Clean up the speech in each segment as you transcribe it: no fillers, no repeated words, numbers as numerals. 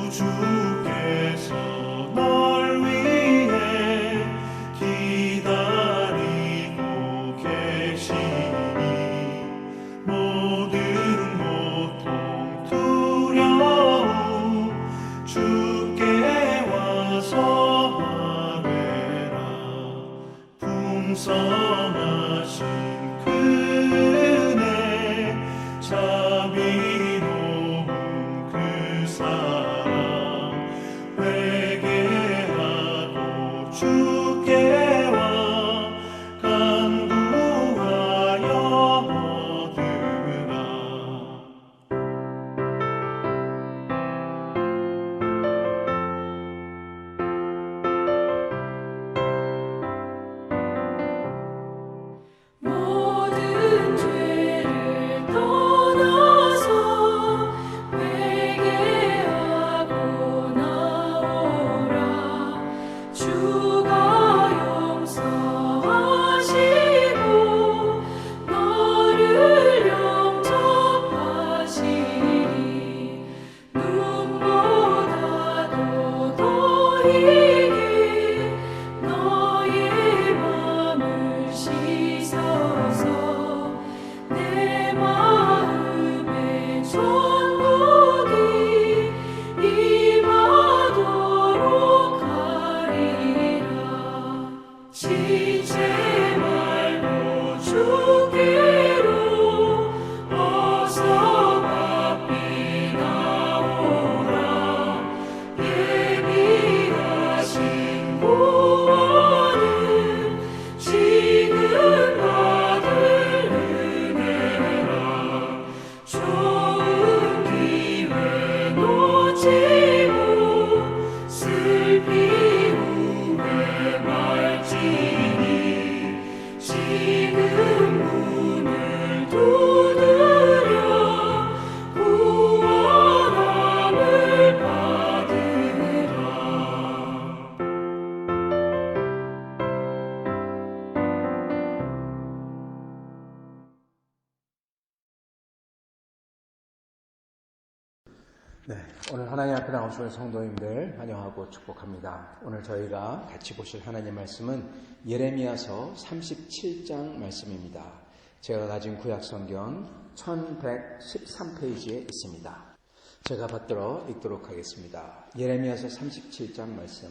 주께서 널 위해 기다리고 계시니 모든 고통 두려움 주께 와서 아뢰라. 풍성하신 그네 자비로운 그 사랑 회개하고 주께 와 간구하여 얻으라. 모든 죄를 떠나서 회개하고 나오라. 주가 용서하시고 너를 영접하시니 눈보다도 더 희게 너의 맘을 씻어서 내 마음에 천국이 임하도록 하리라. 지체 말고 주께로 어서 바삐 나오라. 예비하신 구원은 지금 받을 은혜라. 좋은 기회 놓치고 슬피 후회 말지니 지금 문을 두드려 구원함을 받으라. 네, 오늘 하나님 앞에 나오신 성도님들 환영하고 축복합니다. 오늘 저희가 같이 보실 하나님 말씀은 예레미야서 37장 말씀입니다. 제가 가진 구약성경 1113페이지에 있습니다. 제가 받들어 읽도록 하겠습니다. 예레미야서 37장 말씀.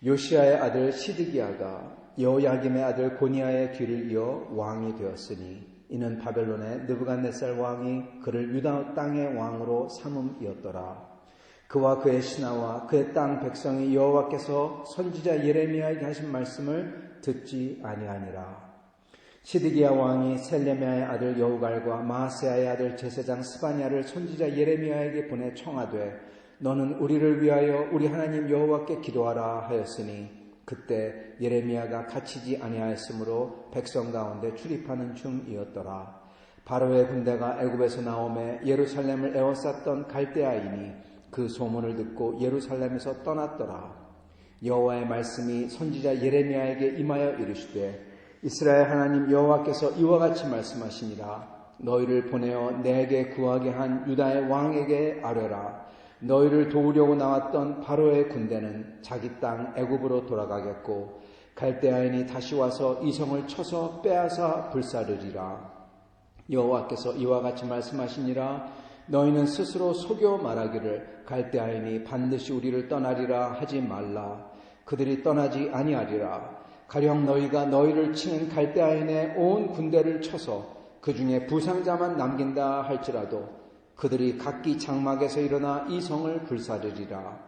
요시야의 아들 시드기야가 여호야김의 아들 고니야의 뒤를 이어 왕이 되었으니 이는 바벨론의 느부갓네살 왕이 그를 유다 땅의 왕으로 삼음이었더라. 그와 그의 신하와 그의 땅 백성이 여호와께서 선지자 예레미야에게 하신 말씀을 듣지 아니하니라. 시드기야 왕이 셀레미야의 아들 여우갈과 마아세야의 아들 제사장 스바냐를 선지자 예레미야에게 보내 청하되 너는 우리를 위하여 우리 하나님 여호와께 기도하라 하였으니 그때 예레미야가 갇히지 아니하였으므로 백성 가운데 출입하는 중이었더라. 바로의 군대가 애굽에서 나오매 예루살렘을 에워쌌던 갈대아인이 그 소문을 듣고 예루살렘에서 떠났더라. 여호와의 말씀이 선지자 예레미야에게 임하여 이르시되 이스라엘 하나님 여호와께서 이와 같이 말씀하시니라. 너희를 보내어 내게 구하게 한 유다의 왕에게 아뢰라. 너희를 도우려고 나왔던 바로의 군대는 자기 땅 애굽으로 돌아가겠고 갈대아인이 다시 와서 이 성을 쳐서 빼앗아 불사르리라. 여호와께서 이와 같이 말씀하시니라. 너희는 스스로 속여 말하기를 갈대아인이 반드시 우리를 떠나리라 하지 말라. 그들이 떠나지 아니하리라. 가령 너희가 너희를 치는 갈대아인의 온 군대를 쳐서 그 중에 부상자만 남긴다 할지라도 그들이 각기 장막에서 일어나 이 성을 불사르리라.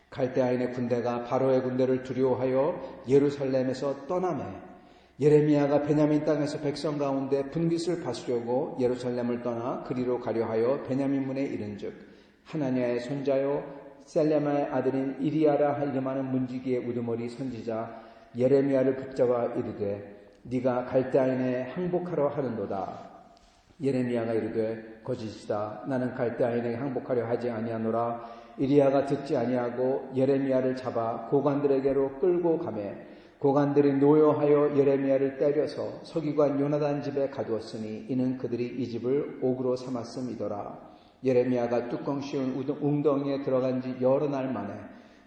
갈대아인의 군대가 바로의 군대를 두려워하여 예루살렘에서 떠나매 예레미야가 베냐민 땅에서 백성 가운데 분깃을 받으려고 예루살렘을 떠나 그리로 가려 하여 베냐민 문에 이른즉 하나냐의 손자요 셀레마의 아들인 이리야라 이름하는 문지기의 우두머리 선지자 예레미야를 붙잡아 이르되 네가 갈대아인에 항복하러 하는도다. 예레미야가 이르되 거짓이다. 나는 갈대아인에게 항복하려 하지 아니하노라. 이리야가 듣지 아니하고 예레미야를 잡아 고관들에게로 끌고 가매 고관들이 노여하여 예레미야를 때려서 서기관 요나단 집에 가두었으니 이는 그들이 이 집을 옥으로 삼았음이더라. 예레미야가 뚜껑 씌운 웅덩이에 들어간 지 여러 날 만에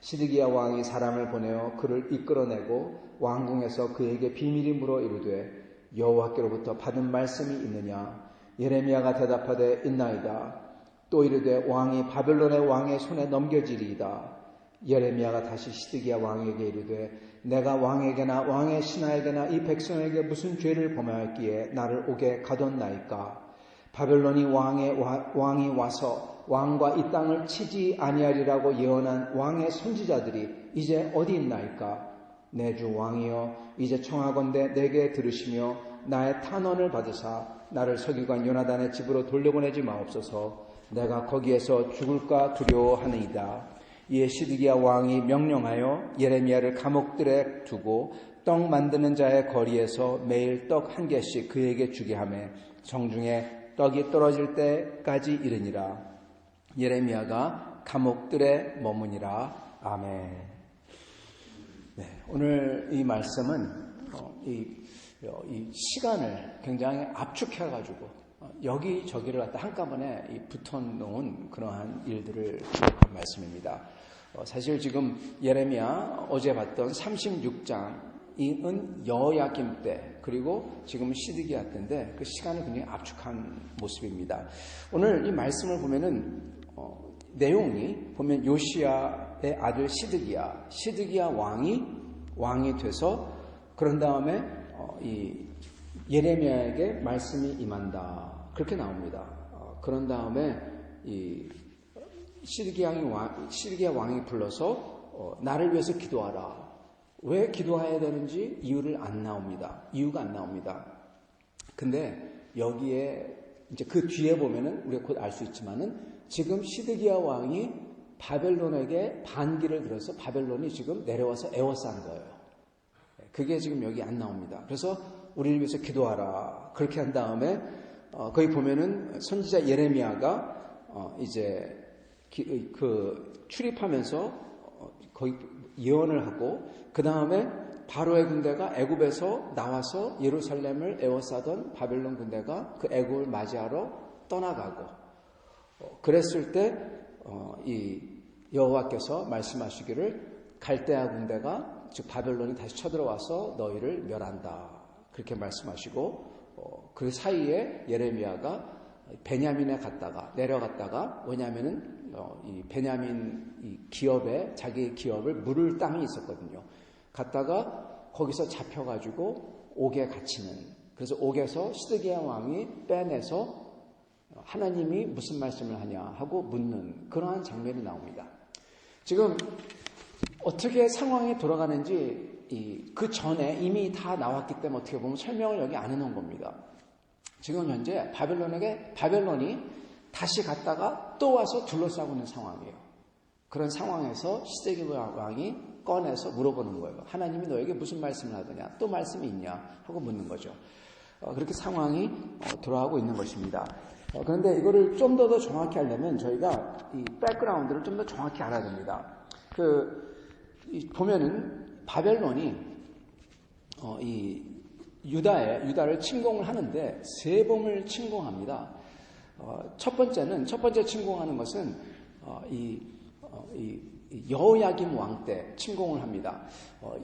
시드기야 왕이 사람을 보내어 그를 이끌어내고 왕궁에서 그에게 비밀이 물어 이르되 여호와께로부터 받은 말씀이 있느냐? 예레미야가 대답하되 있나이다. 또 이르되 왕이 바벨론의 왕의 손에 넘겨지리이다. 예레미야가 다시 시드기야 왕에게 이르되 내가 왕에게나 왕의 신하에게나 이 백성에게 무슨 죄를 범하였기에 나를 오게 가뒀나이까? 바벨론이 왕이 와서 왕과 이 땅을 치지 아니하리라고 예언한 왕의 선지자들이 이제 어디 있나이까? 내 주 왕이여 이제 청하건대 내게 들으시며 나의 탄원을 받으사 나를 서기관 요나단의 집으로 돌려보내지 마옵소서. 내가 거기에서 죽을까 두려워하느이다. 이에 시드기야 왕이 명령하여 예레미야를 감옥들에 두고 떡 만드는 자의 거리에서 매일 떡 한 개씩 그에게 주게 하며 정중에 떡이 떨어질 때까지 이르니라. 예레미야가 감옥들에 머무니라. 아멘. 네, 오늘 이 말씀은 이 시간을 굉장히 압축해가지고 여기저기를 갖다 한꺼번에 붙어놓은 그러한 일들을 기록한 말씀입니다. 사실 지금 예레미야 어제 봤던 36장은 여호야김 때 그리고 지금 시드기야 때인데 그 시간을 굉장히 압축한 모습입니다. 오늘 이 말씀을 보면은 내용이 보면 요시야의 아들 시드기야 왕이 돼서 그런 다음에 이 예레미야에게 말씀이 임한다. 그렇게 나옵니다. 그런 다음에 이 시드기야 왕이 불러서 나를 위해서 기도하라. 왜 기도해야 되는지 이유가 안 나옵니다. 근데 여기에 이제 그 뒤에 보면은 우리가 곧 알 수 있지만은 지금 시드기야 왕이 바벨론에게 반기를 들어서 바벨론이 지금 내려와서 에워싼 거예요. 그게 지금 여기 안 나옵니다. 그래서 우리를 위해서 기도하라. 그렇게 한 다음에 거기 보면은 선지자 예레미야가 이제 그 출입하면서 거기 예언을 하고 그 다음에 바로의 군대가 애굽에서 나와서 예루살렘을 에워싸던 바벨론 군대가 그 애굽을 맞이하러 떠나가고 그랬을 때 이 여호와께서 말씀하시기를 갈대아 군대가 즉 바벨론이 다시 쳐들어와서 너희를 멸한다. 그렇게 말씀하시고 그 사이에 예레미야가 베냐민에 내려갔다가 왜냐하면은 이 베냐민 이 기업에 자기 기업을 물을 땅이 있었거든요. 갔다가 거기서 잡혀가지고 옥에 갇히는 그래서 옥에서 시드기야 왕이 빼내서 하나님이 무슨 말씀을 하냐 하고 묻는 그러한 장면이 나옵니다. 지금 어떻게 상황이 돌아가는지 그 전에 이미 다 나왔기 때문에 어떻게 보면 설명을 여기 안 해놓은 겁니다. 지금 현재 바벨론이 다시 갔다가 또 와서 둘러싸고 있는 상황이에요. 그런 상황에서 시드기야 왕이 꺼내서 물어보는 거예요. 하나님이 너에게 무슨 말씀을 하더냐? 또 말씀이 있냐? 하고 묻는 거죠. 그렇게 상황이 돌아가고 있는 것입니다. 그런데 이거를 좀 더 정확히 하려면 저희가 이 백그라운드를 좀 더 정확히 알아야 됩니다. 보면은 바벨론이 이 유다를 침공을 하는데 세 번을 침공합니다. 첫 번째 침공하는 것은 여호야김 왕 때 침공을 합니다.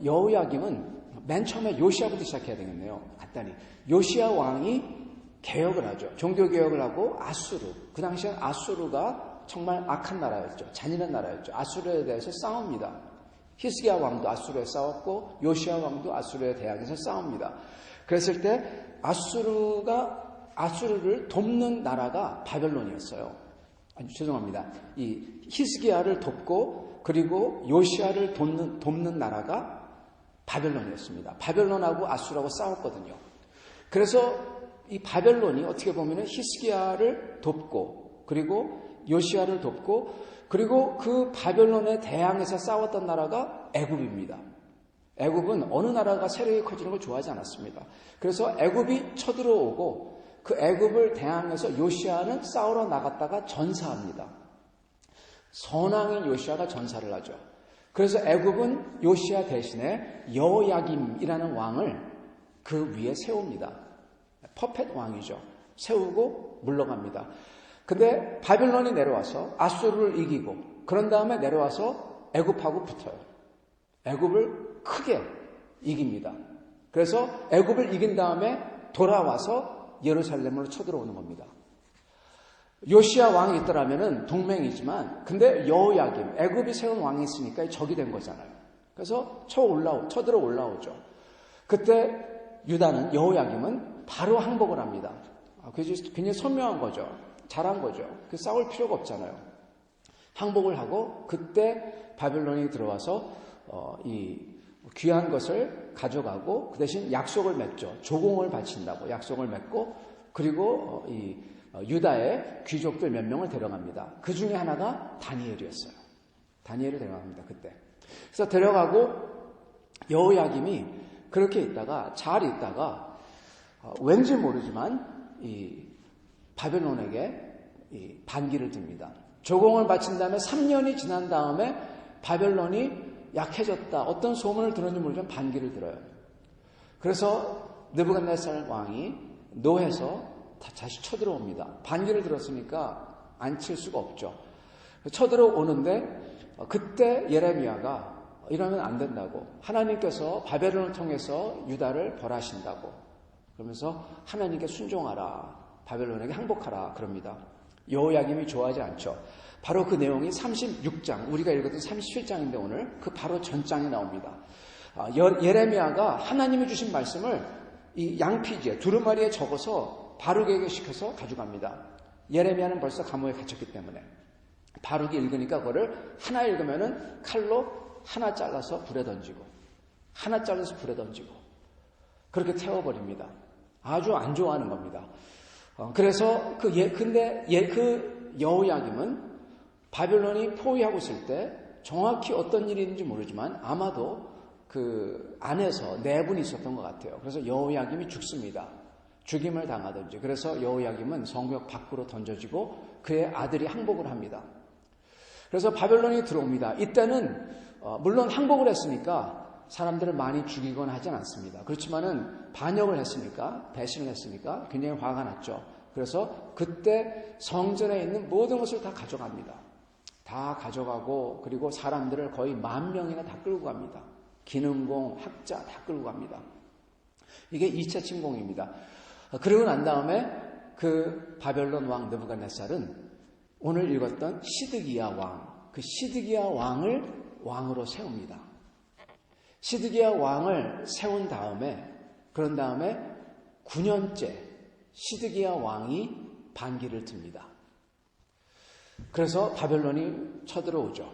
여호야김은 맨 처음에 요시야부터 시작해야 되겠네요. 간단히 요시야 왕이 개혁을 하죠. 종교 개혁을 하고 그 당시엔 아수르가 정말 악한 나라였죠. 잔인한 나라였죠. 아수르에 대해서 싸웁니다. 히스기야 왕도 아수르에 싸웠고 요시야 왕도 아수르에 대항해서 싸웁니다. 그랬을 때 아수르를 돕는 나라가 바벨론이었어요. 죄송합니다. 이 히스기야를 돕고 그리고 요시야를 돕는 나라가 바벨론이었습니다. 바벨론하고 아수르하고 싸웠거든요. 그래서 이 바벨론이 어떻게 보면 히스기야를 돕고 그리고 요시야를 돕고 그리고 그 바벨론에 대항해서 싸웠던 나라가 애굽입니다. 애굽은 어느 나라가 세력이 커지는 걸 좋아하지 않았습니다. 그래서 애굽이 쳐들어오고 그 애굽을 대항해서 요시야는 싸우러 나갔다가 전사합니다. 선왕인 요시야가 전사를 하죠. 그래서 애굽은 요시야 대신에 여호야김이라는 왕을 그 위에 세웁니다. 퍼펫 왕이죠. 세우고 물러갑니다. 근데 바벨론이 내려와서 아수르를 이기고 그런 다음에 내려와서 애굽하고 붙어요. 애굽을 크게 이깁니다. 그래서 애굽을 이긴 다음에 돌아와서 예루살렘으로 쳐들어오는 겁니다. 요시야 왕이 있더라면은 동맹이지만 근데 여호야김 애굽이 세운 왕이 있으니까 적이 된 거잖아요. 그래서 쳐들어 올라오죠. 그때 유다는 여호야김은 바로 항복을 합니다. 굉장히 선명한 거죠. 잘한 거죠. 싸울 필요가 없잖아요. 항복을 하고 그때 바벨론이 들어와서 이 귀한 것을 가져가고 그 대신 약속을 맺죠. 조공을 바친다고 약속을 맺고 그리고 이 유다의 귀족들 몇 명을 데려갑니다. 그 중에 하나가 다니엘이었어요. 다니엘을 데려갑니다. 그때. 그래서 데려가고 여호야김이 그렇게 있다가 잘 있다가 왠지 모르지만 이 바벨론에게 이 반기를 듭니다. 조공을 바친 다음에 3년이 지난 다음에 바벨론이 약해졌다. 어떤 소문을 들었는지 모르지만 반기를 들어요. 그래서 느부갓네살 왕이 노해서 다시 쳐들어옵니다. 반기를 들었으니까 안 칠 수가 없죠. 쳐들어오는데 그때 예레미야가 이러면 안 된다고. 하나님께서 바벨론을 통해서 유다를 벌하신다고. 그러면서 하나님께 순종하라. 바벨론에게 항복하라. 그럽니다. 여호야김이 좋아하지 않죠. 바로 그 내용이 36장, 우리가 읽었던 37장인데 오늘 그 바로 전장에 나옵니다. 예레미야가 하나님이 주신 말씀을 이 양피지에 두루마리에 적어서 바룩에게 시켜서 가져갑니다. 예레미야는 벌써 감옥에 갇혔기 때문에 바룩이 읽으니까 그거를 하나 읽으면은 칼로 하나 잘라서 불에 던지고 하나 잘라서 불에 던지고 그렇게 태워버립니다. 아주 안 좋아하는 겁니다. 그래서 그 여호야김은 바벨론이 포위하고 있을 때 정확히 어떤 일이 있는지 모르지만 아마도 그 안에서 내분이 있었던 것 같아요. 그래서 여호야김이 죽습니다. 죽임을 당하든지. 그래서 여호야김은 성벽 밖으로 던져지고 그의 아들이 항복을 합니다. 그래서 바벨론이 들어옵니다. 이때는 물론 항복을 했으니까 사람들을 많이 죽이거나 하진 않습니다. 그렇지만은 반역을 했으니까, 배신을 했으니까 굉장히 화가 났죠. 그래서 그때 성전에 있는 모든 것을 다 가져갑니다. 다 가져가고 그리고 사람들을 거의 10,000명이나 다 끌고 갑니다. 기능공, 학자 다 끌고 갑니다. 이게 2차 침공입니다. 그러고 난 다음에 그 바벨론 왕 느부갓네살은 오늘 읽었던 시드기야 왕, 그 시드기야 왕을 왕으로 세웁니다. 시드기야 왕을 세운 다음에 그런 다음에 9년째 시드기야 왕이 반기를 듭니다. 그래서 바벨론이 쳐들어오죠.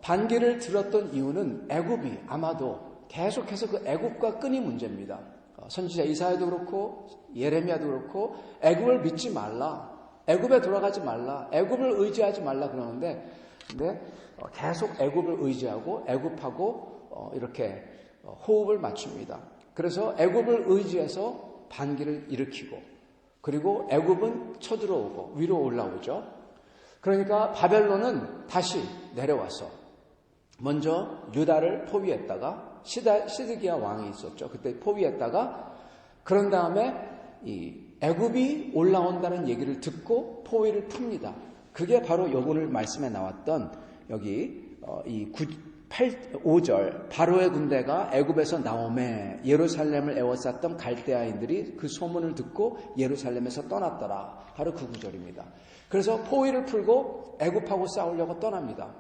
반기를 들었던 이유는 애굽이 아마도 계속해서 그 애굽과 끈이 문제입니다. 선지자 이사야도 그렇고 예레미야도 그렇고 애굽을 믿지 말라, 애굽에 돌아가지 말라, 애굽을 의지하지 말라 그러는데 근데 계속 애굽을 의지하고 애굽하고 이렇게 호흡을 맞춥니다. 그래서 애굽을 의지해서 반기를 일으키고 그리고 애굽은 쳐들어오고 위로 올라오죠. 그러니까 바벨론은 다시 내려와서 먼저 유다를 포위했다가 시드기야 왕이 있었죠. 그때 포위했다가 그런 다음에 이 애굽이 올라온다는 얘기를 듣고 포위를 풉니다. 그게 바로 오늘 말씀에 나왔던 여기 이 5절 바로의 군대가 애굽에서 나오매 예루살렘을 에워쌌던 갈대아인들이 그 소문을 듣고 예루살렘에서 떠났더라. 바로 그 구절입니다. 그래서 포위를 풀고 애굽하고 싸우려고 떠납니다.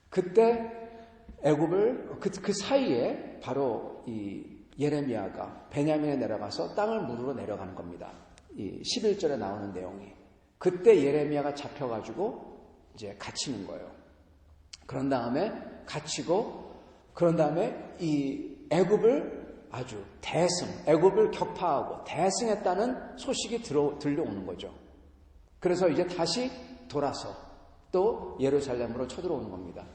그때 애굽을 그 사이에 바로 이 예레미야가 베냐민에 내려가서 땅을 물으러 내려가는 겁니다. 이 11절에 나오는 내용이. 그때 예레미야가 잡혀가지고 이제 갇히는 거예요. 그런 다음에 갇히고 그런 다음에 이 애굽을 아주 애굽을 격파하고 대승했다는 소식이 들려오는 거죠. 그래서 이제 다시 돌아서 또 예루살렘으로 쳐들어오는 겁니다.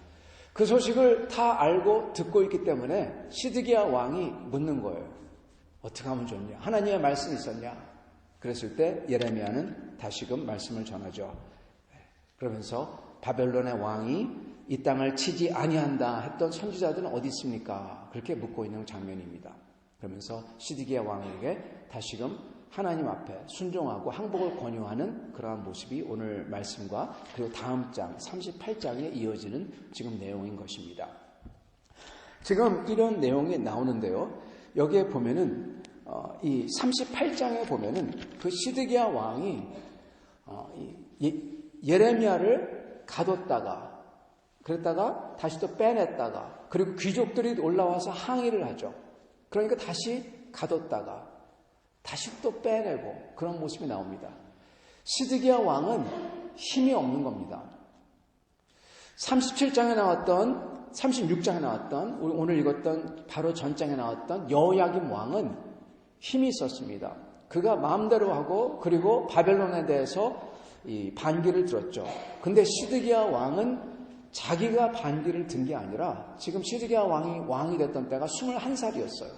그 소식을 다 알고 듣고 있기 때문에 시드기야 왕이 묻는 거예요. 어떻게 하면 좋냐? 하나님의 말씀이 있었냐? 그랬을 때 예레미야는 다시금 말씀을 전하죠. 그러면서 바벨론의 왕이 이 땅을 치지 아니한다 했던 선지자들은 어디 있습니까? 그렇게 묻고 있는 장면입니다. 그러면서 시드기야 왕에게 다시금 하나님 앞에 순종하고 항복을 권유하는 그러한 모습이 오늘 말씀과 그리고 다음 장 38장에 이어지는 지금 내용인 것입니다. 지금 이런 내용이 나오는데요. 여기에 보면은 이 38장에 보면은 그 시드기야 왕이 예레미야를 가뒀다가 그랬다가 다시 또 빼냈다가 그리고 귀족들이 올라와서 항의를 하죠. 그러니까 다시 가뒀다가 다시 또 빼내고 그런 모습이 나옵니다. 시드기야 왕은 힘이 없는 겁니다. 37장에 나왔던 36장에 나왔던 오늘 읽었던 바로 전장에 나왔던 여호야김 왕은 힘이 있었습니다. 그가 마음대로 하고 그리고 바벨론에 대해서 이 반기를 들었죠. 근데 시드기야 왕은 자기가 반기를 든 게 아니라 지금 시드기야 왕이 됐던 때가 21살이었어요.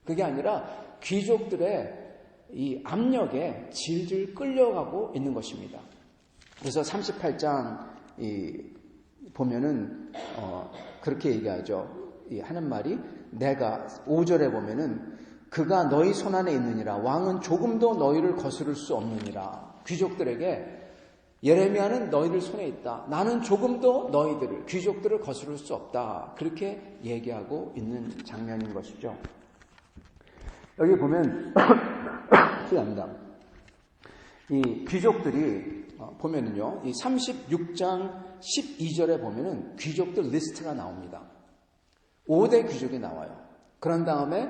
그게 아니라 귀족들의 이 압력에 질질 끌려가고 있는 것입니다. 그래서 38장 보면은 그렇게 얘기하죠. 하는 말이 내가 5절에 보면은 그가 너희 손안에 있느니라 왕은 조금도 너희를 거스를 수 없느니라. 귀족들에게 예레미야는 너희들 손에 있다. 나는 조금도 너희들을 귀족들을 거스를 수 없다. 그렇게 얘기하고 있는 장면인 것이죠. 여기 보면 이 귀족들이 보면은요. 이 36장 12절에 보면은 귀족들 리스트가 나옵니다. 5대 귀족이 나와요. 그런 다음에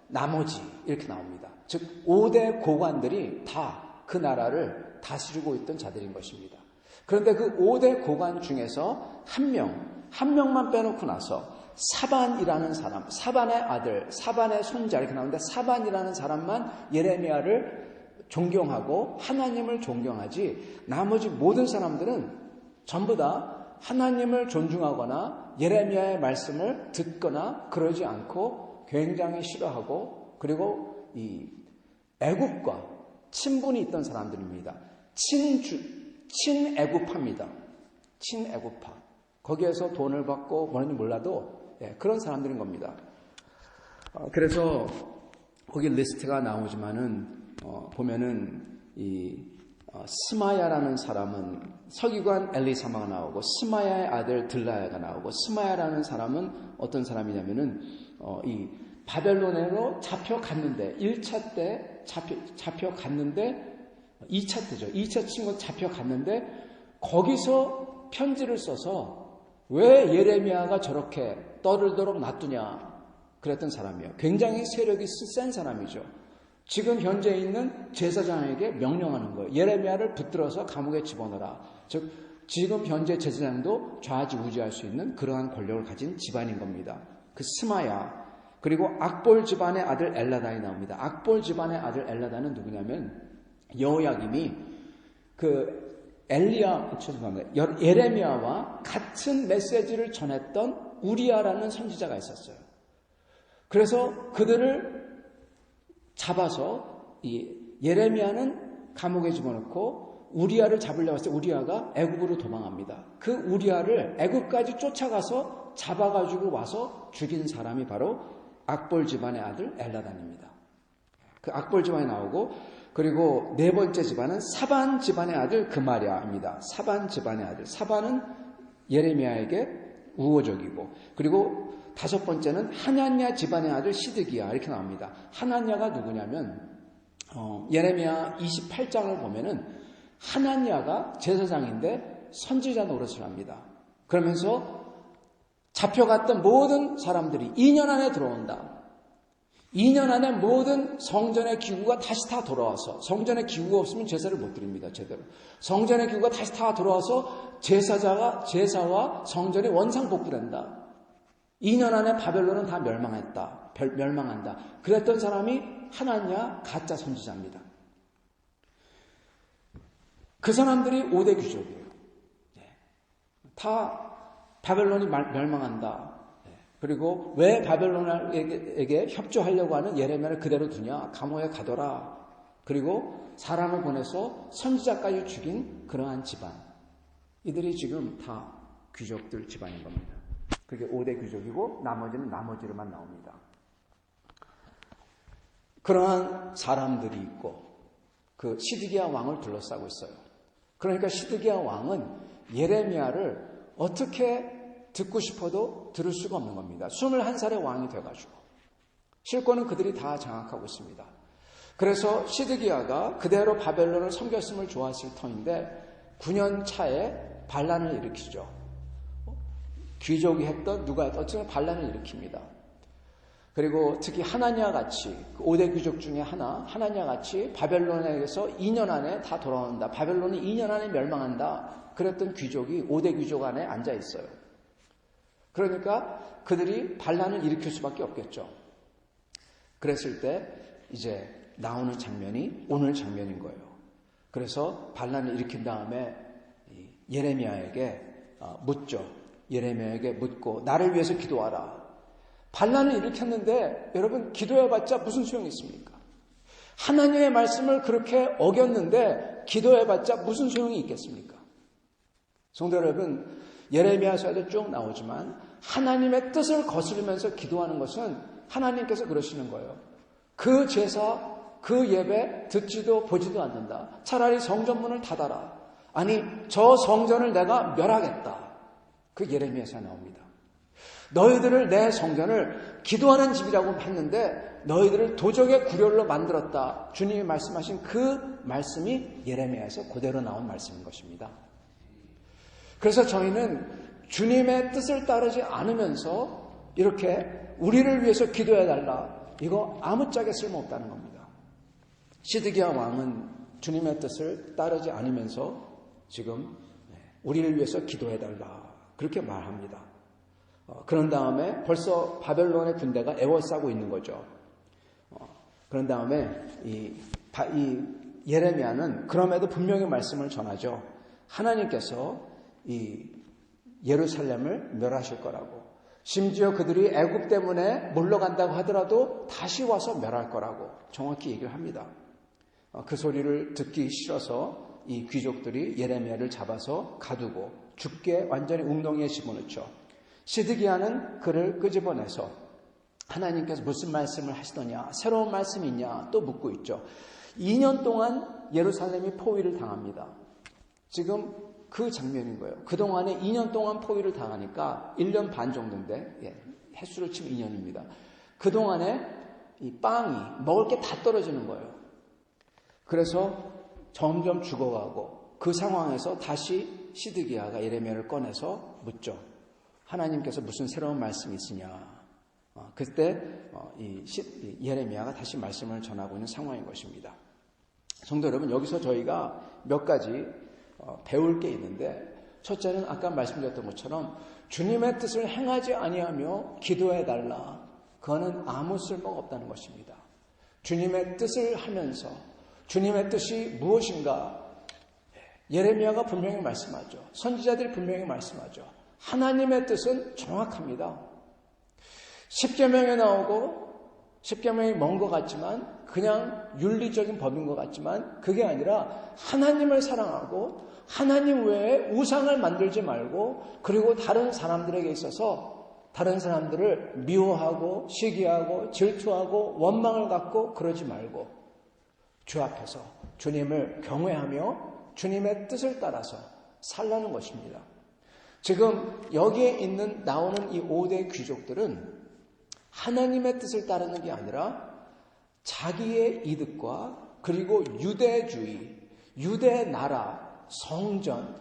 나머지 이렇게 나옵니다. 즉 5대 고관들이 다 그 나라를 다스리고 있던 자들인 것입니다. 그런데 그 5대 고관 중에서 한 명만 빼놓고 나서 사반이라는 사람, 사반의 아들, 사반의 손자 이렇게 나오는데 사반이라는 사람만 예레미야를 존경하고 하나님을 존경하지 나머지 모든 사람들은 전부 다 하나님을 존중하거나 예레미야의 말씀을 듣거나 그러지 않고 굉장히 싫어하고 그리고 이 애국과 친분이 있던 사람들입니다. 친애국파입니다. 친애국파. 거기에서 돈을 받고 뭐는지 몰라도 그런 사람들인 겁니다. 그래서 거기 리스트가 나오지만은 보면은 이 스마야라는 사람은 서기관 엘리사마가 나오고 스마야의 아들 들라야가 나오고 스마야라는 사람은 어떤 사람이냐면은 이 바벨론으로 잡혀갔는데 1차 때 잡혀갔는데 2차 때죠. 2차 친구 잡혀갔는데 거기서 편지를 써서 왜 예레미야가 저렇게 떠들도록 놔두냐 그랬던 사람이에요. 굉장히 세력이 센 사람이죠. 지금 현재 있는 제사장에게 명령하는 거예요. 예레미야를 붙들어서 감옥에 집어넣어라. 즉 지금 현재 제사장도 좌지우지할 수 있는 그러한 권력을 가진 집안인 겁니다. 그 스마야 그리고 악볼 집안의 아들 엘라단이 나옵니다. 악볼 집안의 아들 엘라단은 누구냐면 여호야김이 그 예레미야와 같은 메시지를 전했던 우리야라는 선지자가 있었어요. 그래서 그들을 잡아서 예레미야는 감옥에 집어넣고 우리야를 잡으려고 했을 때 우리야가 애굽으로 도망합니다. 그 우리야를 애굽까지 쫓아가서 잡아가지고 와서 죽인 사람이 바로 악볼 집안의 아들 엘라단입니다. 그 악볼 집안이 나오고 그리고 네 번째 집안은 사반 집안의 아들 그마랴입니다. 사반 집안의 아들. 사반은 예레미야에게 우호적이고 그리고 다섯 번째는 하나냐 집안의 아들 시드기야 이렇게 나옵니다. 하나냐가 누구냐면 예레미야 28장을 보면은 하나냐가 제사장인데 선지자 노릇을 합니다. 그러면서 잡혀갔던 모든 사람들이 2년 안에 들어온다. 2년 안에 모든 성전의 기구가 다시 다 돌아와서 성전의 기구가 없으면 제사를 못 드립니다. 제대로. 성전의 기구가 다시 다 돌아와서 제사와 성전이 원상복구된다. 2년 안에 바벨론은 다 멸망한다. 그랬던 사람이 하나냐 가짜 선지자입니다. 그 사람들이 5대 귀족이에요. 다 바벨론이 멸망한다. 그리고 왜 바벨론에게 협조하려고 하는 예레미야를 그대로 두냐? 감옥에 가둬라. 그리고 사람을 보내서 선지자까지 죽인 그러한 집안. 이들이 지금 다 귀족들 집안인 겁니다. 그게 5대 귀족이고 나머지는 나머지로만 나옵니다. 그러한 사람들이 있고 그 시드기야 왕을 둘러싸고 있어요. 그러니까 시드기야 왕은 예레미야를 어떻게 듣고 싶어도 들을 수가 없는 겁니다. 21살의 왕이 돼가지고 실권은 그들이 다 장악하고 있습니다. 그래서 시드기야가 그대로 바벨론을 섬겼음을 좋아했을 터인데 9년 차에 반란을 일으키죠. 귀족이 했던 누가 했던 어쨌든 반란을 일으킵니다. 그리고 특히 하나냐 같이 5대 귀족 중에 하나냐 같이 바벨론에게서 2년 안에 다 돌아온다. 바벨론이 2년 안에 멸망한다. 그랬던 귀족이 5대 귀족 안에 앉아 있어요. 그러니까 그들이 반란을 일으킬 수밖에 없겠죠. 그랬을 때 이제 나오는 장면이 오늘 장면인 거예요. 그래서 반란을 일으킨 다음에 예레미야에게 묻죠. 예레미야에게 묻고 나를 위해서 기도하라. 반란을 일으켰는데 여러분 기도해봤자 무슨 소용이 있습니까? 하나님의 말씀을 그렇게 어겼는데 기도해봤자 무슨 소용이 있겠습니까? 성도 여러분, 예레미야서에도 쭉 나오지만 하나님의 뜻을 거스르면서 기도하는 것은 하나님께서 그러시는 거예요. 그 제사, 그 예배 듣지도 보지도 않는다. 차라리 성전문을 닫아라. 아니, 저 성전을 내가 멸하겠다. 그 예레미야서에 나옵니다. 너희들을 내 성전을 기도하는 집이라고 했는데 너희들을 도적의 구렬로 만들었다. 주님이 말씀하신 그 말씀이 예레미야에서 그대로 나온 말씀인 것입니다. 그래서 저희는 주님의 뜻을 따르지 않으면서 이렇게 우리를 위해서 기도해달라. 이거 아무짝에 쓸모없다는 겁니다. 시드기야 왕은 주님의 뜻을 따르지 않으면서 지금 우리를 위해서 기도해달라. 그렇게 말합니다. 그런 다음에 벌써 바벨론의 군대가 에워싸고 있는 거죠. 그런 다음에 이 예레미야는 그럼에도 분명히 말씀을 전하죠. 하나님께서 이 예루살렘을 멸하실 거라고. 심지어 그들이 애굽 때문에 물러간다고 하더라도 다시 와서 멸할 거라고 정확히 얘기를 합니다. 그 소리를 듣기 싫어서 이 귀족들이 예레미야를 잡아서 가두고 죽게 완전히 웅덩이에 집어넣죠. 시드기야는 그를 끄집어내서 하나님께서 무슨 말씀을 하시더냐, 새로운 말씀이 있냐 또 묻고 있죠. 2년 동안 예루살렘이 포위를 당합니다. 지금 그 장면인 거예요. 그동안에 2년 동안 포위를 당하니까 1년 반 정도인데 횟수를 치면 2년입니다. 그동안에 이 빵이 먹을 게 다 떨어지는 거예요. 그래서 점점 죽어가고 그 상황에서 다시 시드기야가 예레미야를 꺼내서 묻죠. 하나님께서 무슨 새로운 말씀이 있으냐. 그때 예레미야가 다시 말씀을 전하고 있는 상황인 것입니다. 성도 여러분, 여기서 저희가 몇 가지 배울 게 있는데, 첫째는 아까 말씀드렸던 것처럼 주님의 뜻을 행하지 아니하며 기도해달라. 그거는 아무 쓸모가 없다는 것입니다. 주님의 뜻을 하면서 주님의 뜻이 무엇인가? 예레미야가 분명히 말씀하죠. 선지자들이 분명히 말씀하죠. 하나님의 뜻은 정확합니다. 십계명에 나오고 십계명이 먼 것 같지만 그냥 윤리적인 법인 것 같지만 그게 아니라 하나님을 사랑하고 하나님 외에 우상을 만들지 말고 그리고 다른 사람들에게 있어서 다른 사람들을 미워하고 시기하고 질투하고 원망을 갖고 그러지 말고 주 앞에서 주님을 경외하며 주님의 뜻을 따라서 살라는 것입니다. 지금 여기에 나오는 이 5대 귀족들은 하나님의 뜻을 따르는 게 아니라 자기의 이득과 그리고 유대주의, 유대 나라, 성전,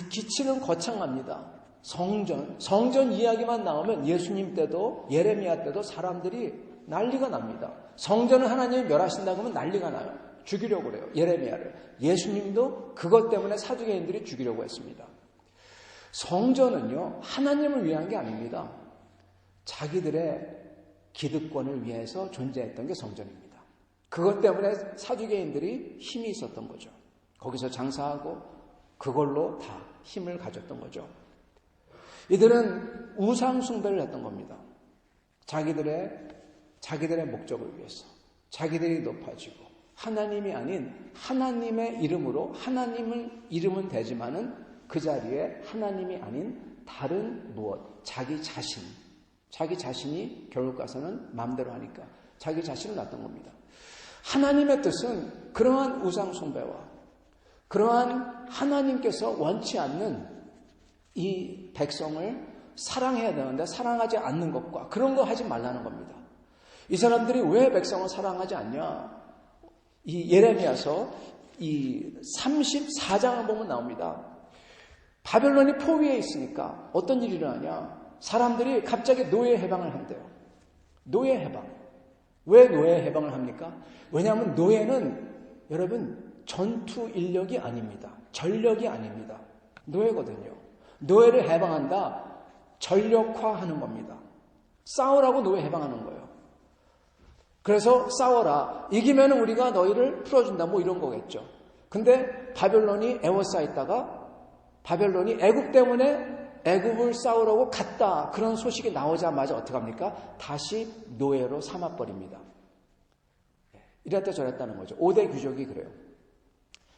기치는 거창합니다. 성전 이야기만 나오면 예수님 때도 예레미야 때도 사람들이 난리가 납니다. 성전을 하나님이 멸하신다고 하면 난리가 나요. 죽이려고 그래요. 예레미야를. 예수님도 그것 때문에 사두개인들이 죽이려고 했습니다. 성전은요, 하나님을 위한 게 아닙니다. 자기들의 기득권을 위해서 존재했던 게 성전입니다. 그것 때문에 사두개인들이 힘이 있었던 거죠. 거기서 장사하고 그걸로 다 힘을 가졌던 거죠. 이들은 우상 숭배를 했던 겁니다. 자기들의 목적을 위해서 자기들이 높아지고 하나님이 아닌 하나님의 이름으로 하나님을 이름은 되지만은 그 자리에 하나님이 아닌 다른 무엇, 자기 자신이 결국 가서는 마음대로 하니까 자기 자신을 놨던 겁니다. 하나님의 뜻은 그러한 우상 숭배와 그러한 하나님께서 원치 않는 이 백성을 사랑해야 되는데 사랑하지 않는 것과 그런 거 하지 말라는 겁니다. 이 사람들이 왜 백성을 사랑하지 않냐? 이 예레미야서 이 34장을 보면 나옵니다. 바벨론이 포위해 있으니까 어떤 일이 일어나냐? 사람들이 갑자기 노예 해방을 한대요. 노예 해방. 왜 노예 해방을 합니까? 왜냐하면 노예는 여러분 전투 인력이 아닙니다. 전력이 아닙니다. 노예거든요. 노예를 해방한다. 전력화하는 겁니다. 싸우라고 노예 해방하는 거예요. 그래서 싸워라. 이기면 우리가 너희를 풀어준다. 뭐 이런 거겠죠. 근데 바벨론이 애워싸있다가 바벨론이 애굽 때문에 애굽을 싸우려고 갔다. 그런 소식이 나오자마자 어떻게 합니까? 다시 노예로 삼아버립니다. 이랬다 저랬다는 거죠. 5대 귀족이 그래요.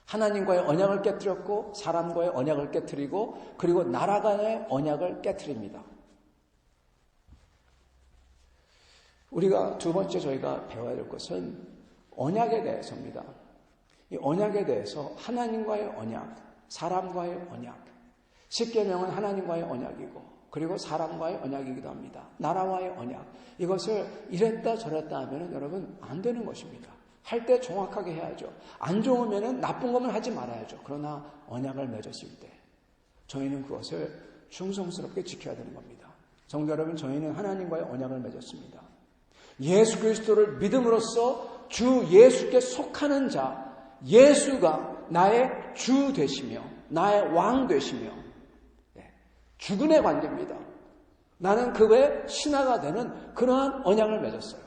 하나님과의 언약을 깨뜨렸고 사람과의 언약을 깨뜨리고 그리고 나라 간의 언약을 깨뜨립니다. 우리가 두 번째 저희가 배워야 될 것은 언약에 대해서입니다. 이 언약에 대해서 하나님과의 언약, 사람과의 언약, 십계명은 하나님과의 언약이고 그리고 사람과의 언약이기도 합니다. 나라와의 언약, 이것을 이랬다 저랬다 하면 여러분 안 되는 것입니다. 할 때 정확하게 해야죠. 안 좋으면 나쁜 것만 하지 말아야죠. 그러나 언약을 맺었을 때 저희는 그것을 충성스럽게 지켜야 되는 겁니다. 성도 여러분, 저희는 하나님과의 언약을 맺었습니다. 예수 그리스도를 믿음으로써 주 예수께 속하는 자, 예수가 나의 주 되시며 나의 왕 되시며 주군의 관계입니다. 나는 그의 신하가 되는 그러한 언약을 맺었어요.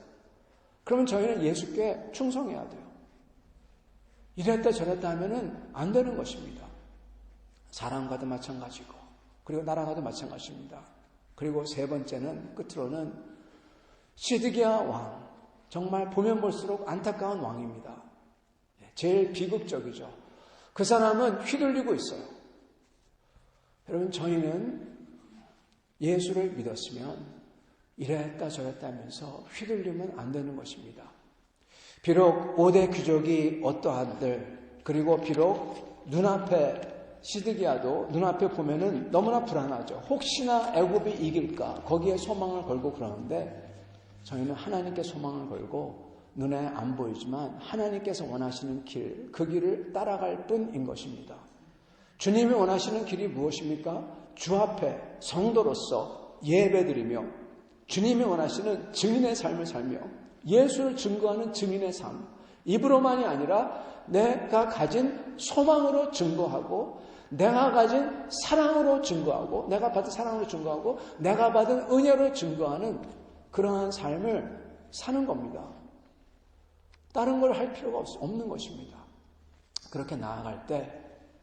그러면 저희는 예수께 충성해야 돼요. 이랬다 저랬다 하면은 안 되는 것입니다. 사람과도 마찬가지고 그리고 나라와도 마찬가지입니다. 그리고 세 번째는 끝으로는 시드기야 왕, 정말 보면 볼수록 안타까운 왕입니다. 제일 비극적이죠. 그 사람은 휘둘리고 있어요. 여러분, 저희는 예수를 믿었으면 이랬다 저랬다 하면서 휘둘리면 안 되는 것입니다. 비록 5대 귀족이 어떠한들, 그리고 비록 눈앞에 시드기야도 눈앞에 보면은 너무나 불안하죠. 혹시나 애굽이 이길까 거기에 소망을 걸고 그러는데 저희는 하나님께 소망을 걸고 눈에 안 보이지만 하나님께서 원하시는 길, 그 길을 따라갈 뿐인 것입니다. 주님이 원하시는 길이 무엇입니까? 주 앞에 성도로서 예배드리며 주님이 원하시는 증인의 삶을 살며 예수를 증거하는 증인의 삶, 입으로만이 아니라 내가 가진 소망으로 증거하고 내가 가진 사랑으로 증거하고 내가 받은 사랑으로 증거하고 내가 받은 은혜로 증거하는 그러한 삶을 사는 겁니다. 다른 걸 할 필요가 없는 것입니다. 그렇게 나아갈 때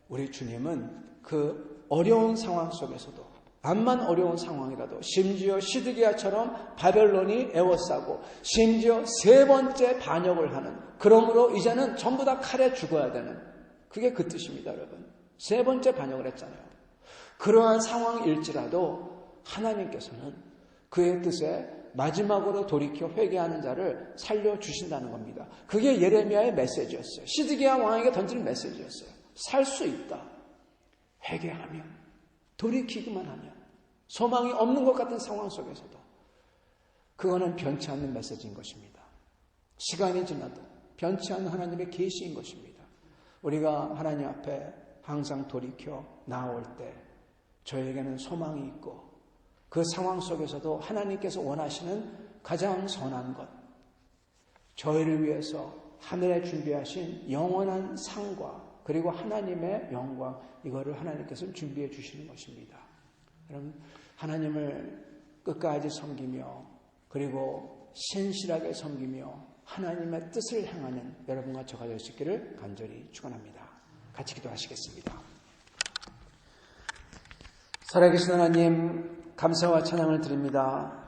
우리 주님은 그 어려운 상황 속에서도 암만 어려운 상황이라도 심지어 시드기야처럼 바벨론이 애워싸고 심지어 세 번째 반역을 하는, 그러므로 이제는 전부 다 칼에 죽어야 되는, 그게 그 뜻입니다. 여러분, 세 번째 반역을 했잖아요. 그러한 상황일지라도 하나님께서는 그의 뜻에 마지막으로 돌이켜 회개하는 자를 살려주신다는 겁니다. 그게 예레미야의 메시지였어요. 시드기야 왕에게 던지는 메시지였어요. 살 수 있다. 회개하면, 돌이키기만 하면, 소망이 없는 것 같은 상황 속에서도 그거는 변치 않는 메시지인 것입니다. 시간이 지나도 변치 않는 하나님의 계시인 것입니다. 우리가 하나님 앞에 항상 돌이켜 나올 때 저에게는 소망이 있고 그 상황 속에서도 하나님께서 원하시는 가장 선한 것, 저희를 위해서 하늘에 준비하신 영원한 상과 그리고 하나님의 영광, 이거를 하나님께서 준비해 주시는 것입니다. 여러분, 하나님을 끝까지 섬기며 그리고 신실하게 섬기며 하나님의 뜻을 향하는 여러분과 저가 될 수 있기를 간절히 축원합니다. 같이 기도하시겠습니다. 살아계신 하나님, 감사와 찬양을 드립니다.